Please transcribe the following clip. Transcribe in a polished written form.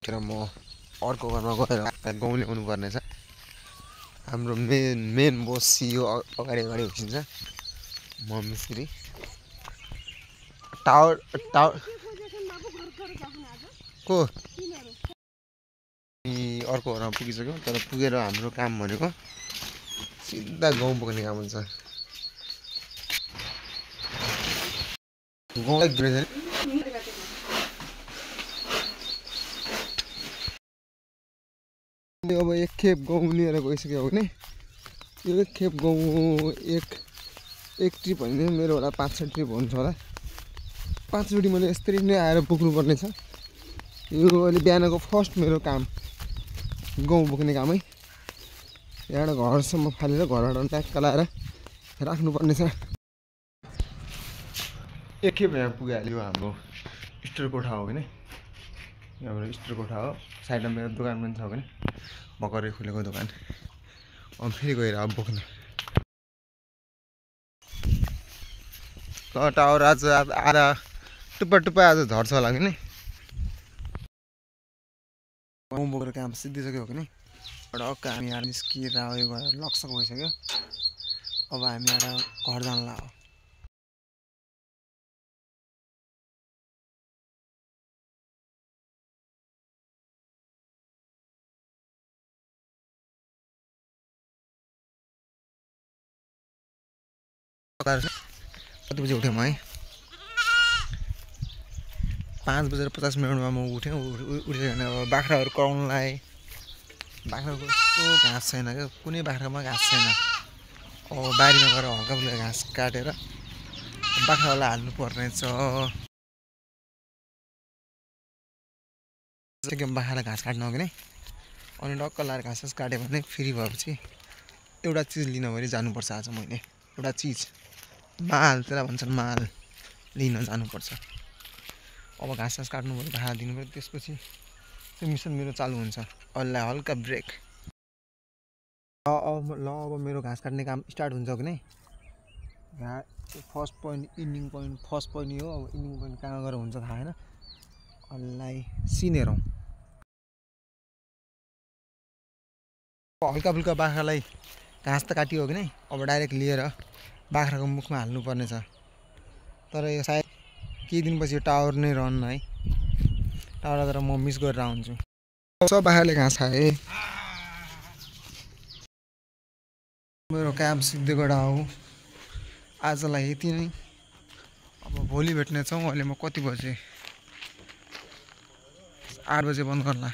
र म अर्को घरमा गएर गाउँ ल्याउनु पर्ने छ। हाम्रो मेन बोस सियो अगाडि उठिन्छ। म मिस्त्री टावर को अर्को घरमा पुगिसक्यो। तर पुगेर हाम्रो काम भनेको सिधा गाउँ पुग्ने काम हुन्छ। अब एक खेप गाउँ लिएर गइसक्यो भने यो एक खेप गाउँ एक ट्रिप होइन मेरो होला 5-6 ट्रिप हुन्छ होला। 5चोटि मैले यस्तरी नै आएर पुग्नुपर्ने छ। यो अहिले बिहानको फर्स्ट मेरो काम गाउँ पुग्ने कामै। यहाँबाट घरसम्म फालेर घरबाट ट्याक्क लाएर राख्नुपर्ने छ। एक खेप यहाँ पुगिहाल्यो। हाम्रो स्टोर कोठा हो भने यो हाम्रो स्टोर कोठा हो। साइडमा मेरो दोकान पनि छ भने भर्खरै खुलेको दोकान। अब फेरि गएर अब बोक्न टावर आज आधा टुप्पा आज झर्छ होला कि गाउँ बोकेर काम सिद्धिसक्यो भने टक्क हामी यहाँ निस्किएर उयो गरेर लक्सक भइसक्यो। अब हामी यहाँ घर जानला हो। कति बजी उठेँ म है 5:50 म उठेँ। उठेर भने अब बाख्राहरू कराउनु लाएँ। बाख्राको कस्तो घाँस छैन क्या। कुनै बाख्रामा घाँस छैन। अब बारीमा गएर हल्का फुल्का घाँस काटेर बाख्रालाई हाल्नु पर्ने छ। बाख्रालाई घाँस काट्नु हो कि अनि डक्क लाएर घाँस काट्यो भने फ्री भएपछि एउटा चिज लिन भने जानुपर्छ। आज मैले एउटा चिज माल त्यसलाई भन्छन् माल लिन जानुपर्छ। अब घाँस काट्नु पऱ्यो बाख्रा दिनु पऱ्यो। त्यसपछि त्यो मिसन मेरो चालु हुन्छ। अल्लाह हल्का ब्रेक अब मेरो घाँस काट्ने काम स्टार्ट हुन्छ कि first point ending point first point हो। अब इन्डिङ पोइन्ट कहाँ गएर हुन्छ थाहा छैन। अल्लाह सिनेरौँ हल्का फुल्का बाख्रालाई घाँस त काटियो कि अब डाइरेक्ट लिएर बाख्राको मुखमा हाल्नुपर्ने छ। तर यो सायद केही दिनपछि यो टावर नै रहन्न है। टावर तर म मिस गरेर आउँछु। सब बाख्राले घाँस खाए। मेरो काम सिद्धिगढ हो। आजलाई यति नै। अब भोलि भेट्नेछौँ। अहिले म कति बजे 8 बजे बन्द गर्ला।